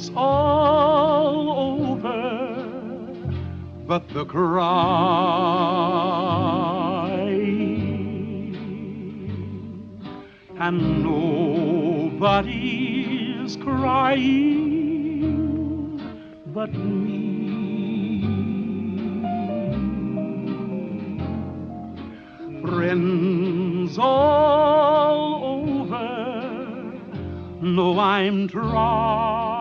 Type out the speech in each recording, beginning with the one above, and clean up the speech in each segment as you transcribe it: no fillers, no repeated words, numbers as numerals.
it's all over, but the crying, and nobody's crying but me. Friends all over know I'm trying.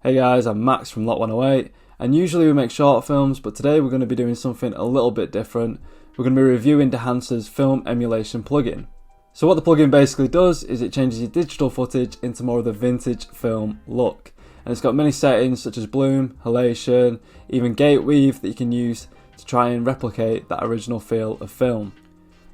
Hey guys, I'm Max from Lot 108, and usually we make short films, but today we're going to be doing something a little bit different. We're going to be reviewing Dehancer's film emulation plugin. So what the plugin basically does is it changes your digital footage into more of the vintage film look. And it's got many settings such as bloom, halation, even gate weave that you can use to try and replicate that original feel of film.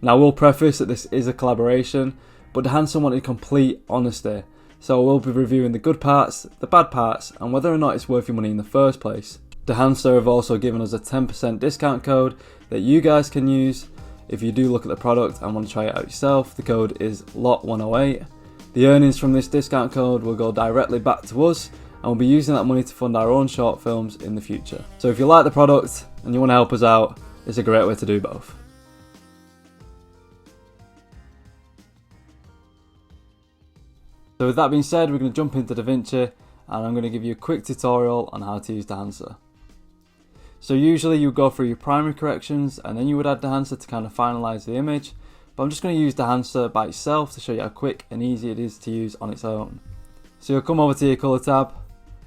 Now I will preface that this is a collaboration, but Dehancer wanted complete honesty. So we'll be reviewing the good parts, the bad parts, and whether or not it's worth your money in the first place. Dehancer have also given us a 10% discount code that you guys can use if you do look at the product and want to try it out yourself. The code is LOT108. The earnings from this discount code will go directly back to us, and we'll be using that money to fund our own short films in the future. So if you like the product and you want to help us out, it's a great way to do both. So with that being said, we're going to jump into DaVinci, and I'm going to give you a quick tutorial on how to use Dehancer. So usually you would go through your primary corrections and then you would add Dehancer to kind of finalise the image, but I'm just going to use Dehancer by itself to show you how quick and easy it is to use on its own. So you'll come over to your colour tab,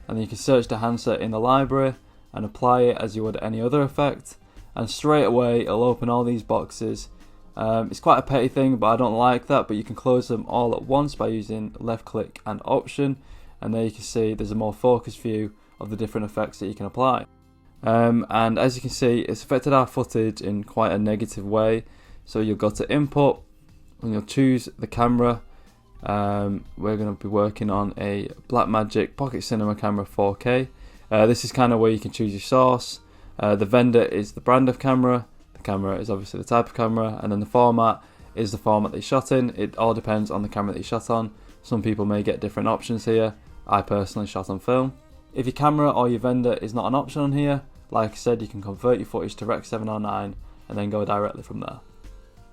and then you can search Dehancer in the library and apply it as you would any other effect, and straight away it'll open all these boxes. It's quite a petty thing, but I don't like that, but you can close them all at once by using left click and option, and there you can see there's a more focused view of the different effects that you can apply. And as you can see, it's affected our footage in quite a negative way. So you'll go to input and you'll choose the camera. We're going to be working on a Blackmagic Pocket Cinema camera 4K. This is kind of where you can choose your source. The vendor is the brand of camera. Camera is obviously the type of camera, and then the format is the format they shot in. It all depends on the camera that you shot on. Some people may get different options here. I personally shot on film. If your camera or your vendor is not an option on here, like I said, you can convert your footage to Rec 709 and then go directly from there.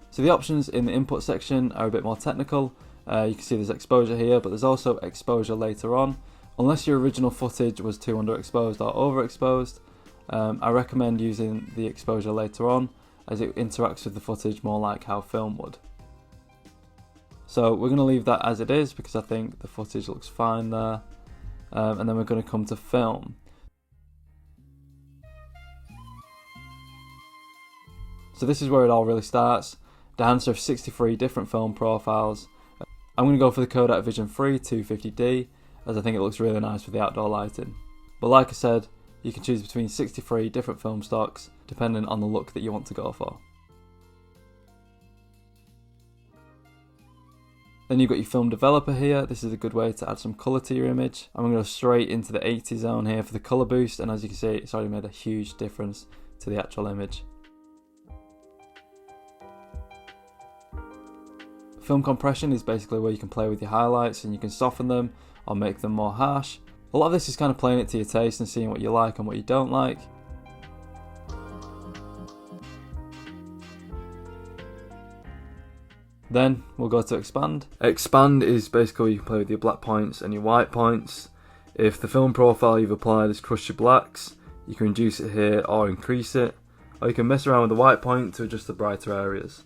So the options in the input section are a bit more technical. You can see there's exposure here, but there's also exposure later on. Unless your original footage was too underexposed or overexposed, I recommend using the exposure later on, as it interacts with the footage more like how film would. So we're going to leave that as it is because I think the footage looks fine there, and then we're going to come to film. So this is where it all really starts. Dehancer have 63 different film profiles. I'm going to go for the Kodak Vision 3 250D, as I think it looks really nice with the outdoor lighting. But like I said, you can choose between 63 different film stocks depending on the look that you want to go for. Then you've got your film developer here. This is a good way to add some colour to your image. I'm going to go straight into the 80 zone here for the colour boost, and as you can see, it's already made a huge difference to the actual image. Film compression is basically where you can play with your highlights and you can soften them or make them more harsh. A lot of this is kind of playing it to your taste and seeing what you like and what you don't like. Then we'll go to expand. Expand is basically where you can play with your black points and your white points. If the film profile you've applied has crushed your blacks, you can reduce it here or increase it. Or you can mess around with the white point to adjust the brighter areas.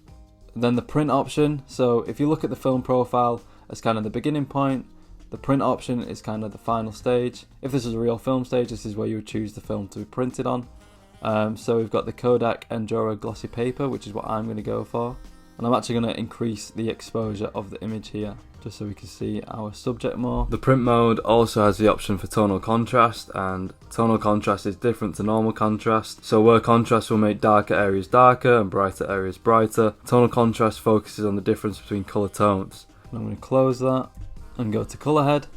Then the print option. So if you look at the film profile as kind of the beginning point, the print option is kind of the final stage. If this is a real film stage, this is where you would choose the film to be printed on. So we've got the Kodak Endura glossy paper, which is what I'm going to go for. And I'm actually going to increase the exposure of the image here, just so we can see our subject more. The print mode also has the option for tonal contrast, and tonal contrast is different to normal contrast. So where contrast will make darker areas darker and brighter areas brighter, tonal contrast focuses on the difference between colour tones. And I'm going to close that and go to colour head.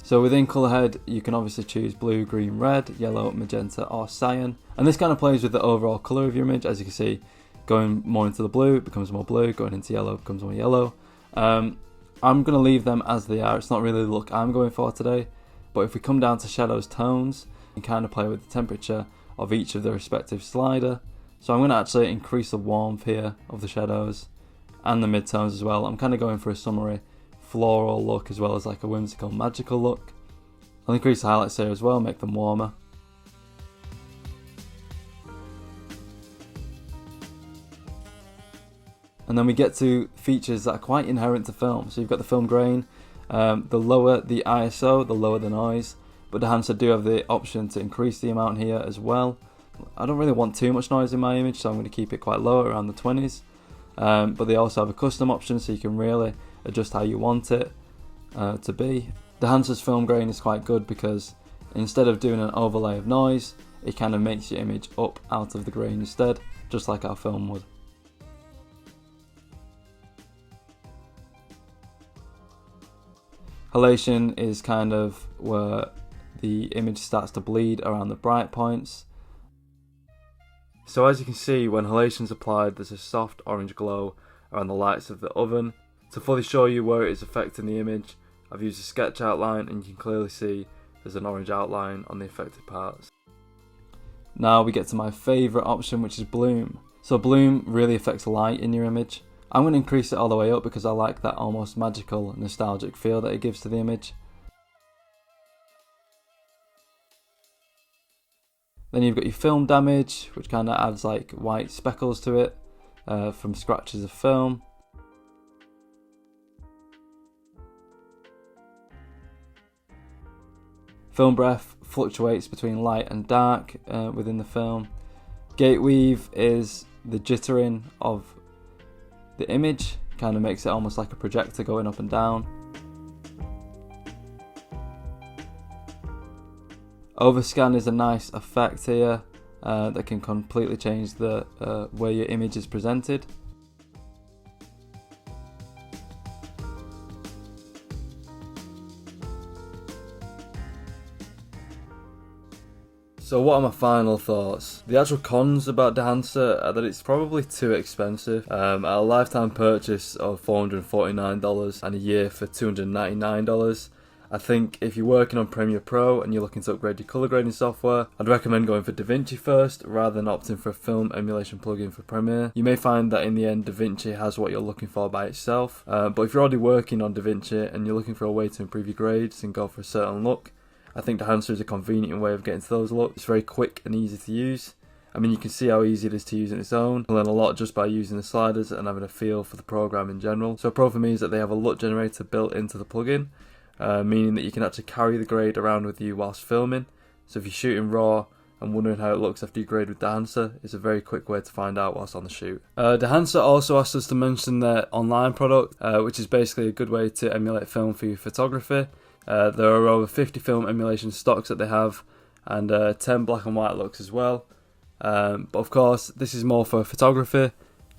So within colour head, you can obviously choose blue, green, red, yellow, magenta or cyan. And this kind of plays with the overall colour of your image. As you can see, going more into the blue, it becomes more blue. Going into yellow, it becomes more yellow. I'm going to leave them as they are. It's not really the look I'm going for today. But if we come down to shadows, tones, you can kind of play with the temperature of each of the respective slider. So I'm going to actually increase the warmth here of the shadows and the midtones as well. I'm kind of going for a summery floral look as well as like a whimsical magical look. I'll increase the highlights here as well, make them warmer. And then we get to features that are quite inherent to film. So you've got the film grain. The lower the ISO, the lower the noise. But Dehancer do have the option to increase the amount here as well. I don't really want too much noise in my image, so I'm going to keep it quite low, around the 20s. But they also have a custom option, so you can really adjust how you want it to be. Dehancer's film grain is quite good because instead of doing an overlay of noise, it kind of makes your image up out of the grain instead, just like our film would. Halation is kind of where the image starts to bleed around the bright points. So as you can see, when halation is applied, there's a soft orange glow around the lights of the oven. To fully show you where it is affecting the image, I've used a sketch outline and you can clearly see there's an orange outline on the affected parts. Now we get to my favourite option, which is bloom. So bloom really affects light in your image. I'm going to increase it all the way up because I like that almost magical, nostalgic feel that it gives to the image. Then you've got your film damage, which kind of adds like white speckles to it from scratches of film. Film breath fluctuates between light and dark within the film. Gate weave is the jittering of the image, kind of makes it almost like a projector going up and down. Overscan is a nice effect here that can completely change the way your image is presented. So what are my final thoughts? The actual cons about Dehancer are that it's probably too expensive. At a lifetime purchase of $449 and a year for $299, I think if you're working on Premiere Pro and you're looking to upgrade your colour grading software, I'd recommend going for DaVinci first rather than opting for a film emulation plugin for Premiere. You may find that in the end DaVinci has what you're looking for by itself, but if you're already working on DaVinci and you're looking for a way to improve your grades and go for a certain look, I think Dehancer is a convenient way of getting to those looks. It's very quick and easy to use. I mean, you can see how easy it is to use on its own. You learn a lot just by using the sliders and having a feel for the program in general. So a pro for me is that they have a look generator built into the plugin, meaning that you can actually carry the grade around with you whilst filming. So if you're shooting raw and wondering how it looks after you grade with Dehancer, it's a very quick way to find out whilst on the shoot. Dehancer also asked us to mention their online product, which is basically a good way to emulate film for your photography. There are over 50 film emulation stocks that they have, and 10 black and white looks as well. But of course, this is more for photography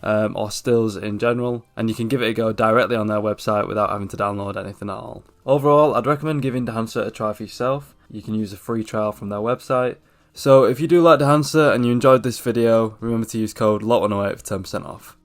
or stills in general, and you can give it a go directly on their website without having to download anything at all. Overall, I'd recommend giving Dehancer a try for yourself. You can use a free trial from their website. So if you do like Dehancer and you enjoyed this video, remember to use code LOT108 for 10% off.